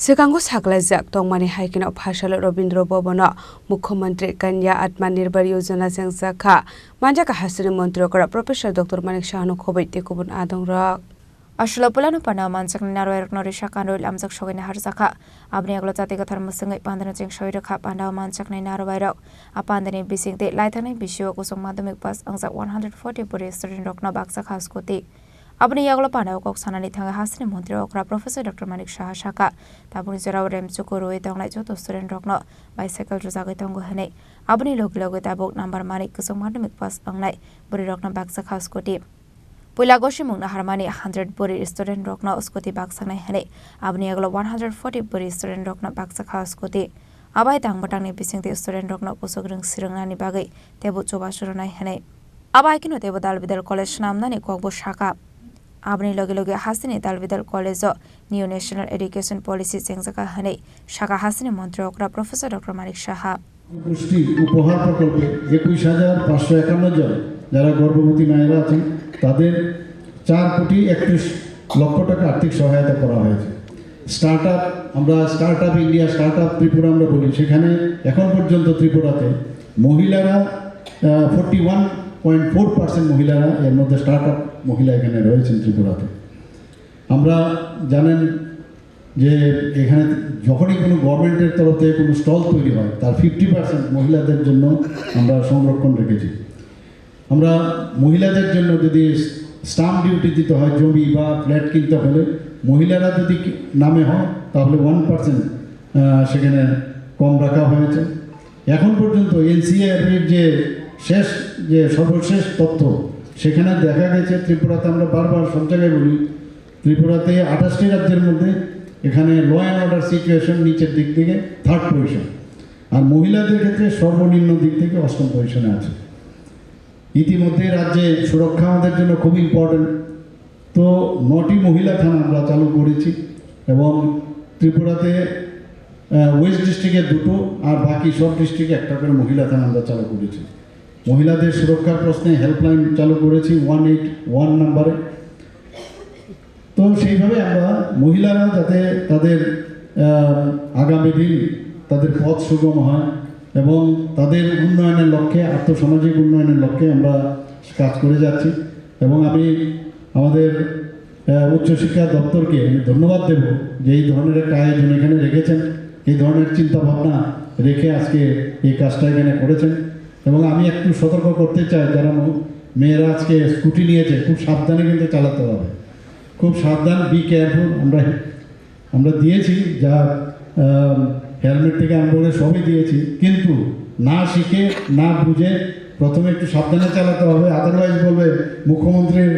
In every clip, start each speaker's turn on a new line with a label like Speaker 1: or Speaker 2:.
Speaker 1: Sekango saklajak tongmani haikino Phasalo Rabindra Bhavano Mukhyamantri Kanya Atmanirbhar Yujana Chengjakha manjaka hasini mantri kora Professor Dr. Manik Shahno khobai tekubun adongra Ashla pulanu pana manchak narwai nori shakanrol amjak shogene harjaka abni aglo jatiga dharma sangai pandana cheng shoirakha panda manchak nai narwai rok apandani bisingte laithanai bisyo kusung madhyamik pass angja 140 puri student rokna baksa khas koti Abni yaglo pana kok sanani thanga hasini mantri okra Professor Dr. Manik Shah shaka tabuni jara rem chukuru etanglai joto student rokno bicycle rujagai tongo hane abni logilogo tabok number manik kusung madhyamik pass angnai buri rokna baksa khas koti Pulagoshi mungna harmani 100 buri student rokna uskoti baksa nai hane abni yaglo 140 buri student rokna baksa khas koti abai tang batangni bisingte student rokna kusogrung sirangnani bagai tebu choba surunai hane abai kino tebu dalbidal college namnani kokbo shaka Abni logi hasini dalbidal college new national education policy Chengjakha hane shaka hasini mantri okra Professor Dr. Manik Shah
Speaker 2: পুষ্টি উপহার প্রকল্পে ২১,৫৫১ জন যারা গর্ভবতী মায়েরা আছেন তাদের 4,31,00,০০০ টাকা আর্থিক সহায়তা করা হয়েছে স্টার্টআপ আমরা স্টার্টআপ ইন্ডিয়া স্টার্টআপ ত্রিপুরা আমরা বলি সেখানে এখন পর্যন্ত ত্রিপুরাতে মহিলারা 41.4% মহিলারা এর মধ্যে স্টার্টআপ মহিলা এখানে রয়েছেন ত্রিপুরাতে আমরা জানেন যে এখানে যখনই কোনো গভর্নমেন্টের তরফ থেকে কোনো স্টল তৈরি হয় তার 50% মহিলাদের জন্য আমরা সংরক্ষণ রেখেছি আমরা মহিলাদের জন্য যদি স্টাম্প ডিউটি দিতে হয় জমি বা ফ্ল্যাট কিনতে হলে মহিলারা যদি নামে হয় তাহলে 1% সেখানে কম রাখা হয়েছে এখন পর্যন্ত এনসিআরবির যে সর্বশেষ তথ্য সেখানে দেখা গেছে ত্রিপুরাতে আমরা বারবার সব জায়গায় বলি ত্রিপুরাতে 28টি রাজ্যের মধ্যে এখানে ল অ্যান্ড অর্ডার সিচুয়েশন নিচের দিক থেকে 3rd পজিশন আর মহিলাদের ক্ষেত্রে সর্বনিম্ন দিক থেকে 8ম পজিশনে আছে ইতিমধ্যে রাজ্যে সুরক্ষা আমাদের জন্য খুব ইম্পর্টেন্ট তো 9টি মহিলা থানা আমরা চালু করেছি এবং ত্রিপুরাতে ওয়েস্ট ডিস্ট্রিক্টে 2টো আর বাকি সব ডিস্ট্রিক্টে একটা করে মহিলা থানা আমরা চালু করেছি মহিলাদের সুরক্ষার প্রশ্নে হেল্পলাইন চালু করেছি 181 নম্বরে তো সেইভাবে আমরা মহিলারা যাতে তাদের আগামী দিন তাদের পথ সুগম হয় এবং তাদের উন্নয়নের লক্ষ্যে আর্থসামাজিক উন্নয়নের লক্ষ্যে আমরা কাজ করে যাচ্ছি এবং আমি আমাদের উচ্চশিক্ষা দপ্তরকে ধন্যবাদ দেব যে এই ধরনের একটা আয়োজন এখানে রেখেছেন এই ধরনের চিন্তাভাবনা রেখে আজকে এই কাজটা এখানে করেছেন এবং আমি একটু সতর্ক করতে চাই যারা মেয়েরা আজকে স্কুটি নিয়েছে খুব সাবধানে কিন্তু চালাতে হবে খুব সাবধান বি কেয়ারফুল আমরা দিয়েছি যা হেলমেট থেকে আরম্ভ করে সবই দিয়েছি কিন্তু না শিখে না বুঝে প্রথমে একটু সাবধানে চালাতে হবে আদারওয়াইজ বলবে মুখ্যমন্ত্রীর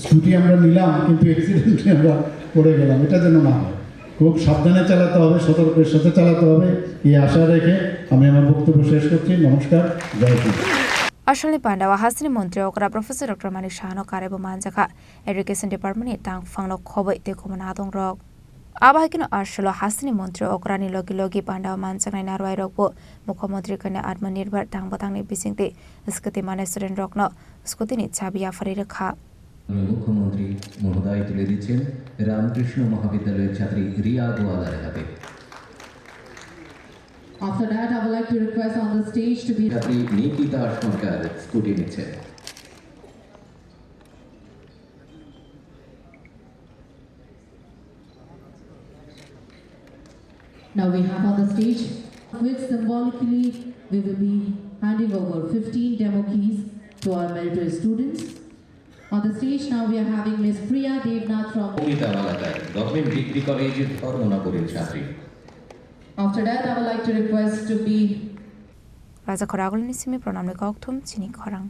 Speaker 2: স্কুটি আমরা নিলাম কিন্তু অ্যাক্সিডেন্টে আমরা পড়ে গেলাম এটা যেন না হয় খুব সাবধানে চালাতে হবে সতর্কের সাথে চালাতে হবে এই আশা রেখে আমি আমার বক্তব্য শেষ করছি নমস্কার জয় Shri
Speaker 1: Ashali Pandawa hasini mantri okra Professor Dr. Manik Shahno karebo manjaka Education Department tang fanglo khobai te khomana adong rok abahikino ashalo hasini mantri okra ni logi Pandawa manjaknai narwai rokbo Mukhyamantri Kanya Atmanirbhar tang batangni bisingte skoti mane student rokno skotini chabi afari rakha
Speaker 3: মুখ্যমন্ত্রী মহোদয় তুলে দিচ্ছেন রামকৃষ্ণ মহাবিদ্যালয়ের ছাত্রী রিয়া গোয়ালার হাতে
Speaker 4: After that, I would like to request on the stage to be
Speaker 3: ছাত্রী নিকিতা সরকার scooty নিচ্ছে
Speaker 4: Now we have on the stage, which symbolically we will be handing over 15 demo keys to our meritorious students. On the stage now we are having Miss Priya Devnath from
Speaker 3: government degree কলেজের ধর্মনগরের ছাত্রী
Speaker 4: After that, I would like to request to be
Speaker 1: Raja Khorang ni simi pranam ni kok thum Chini Khorang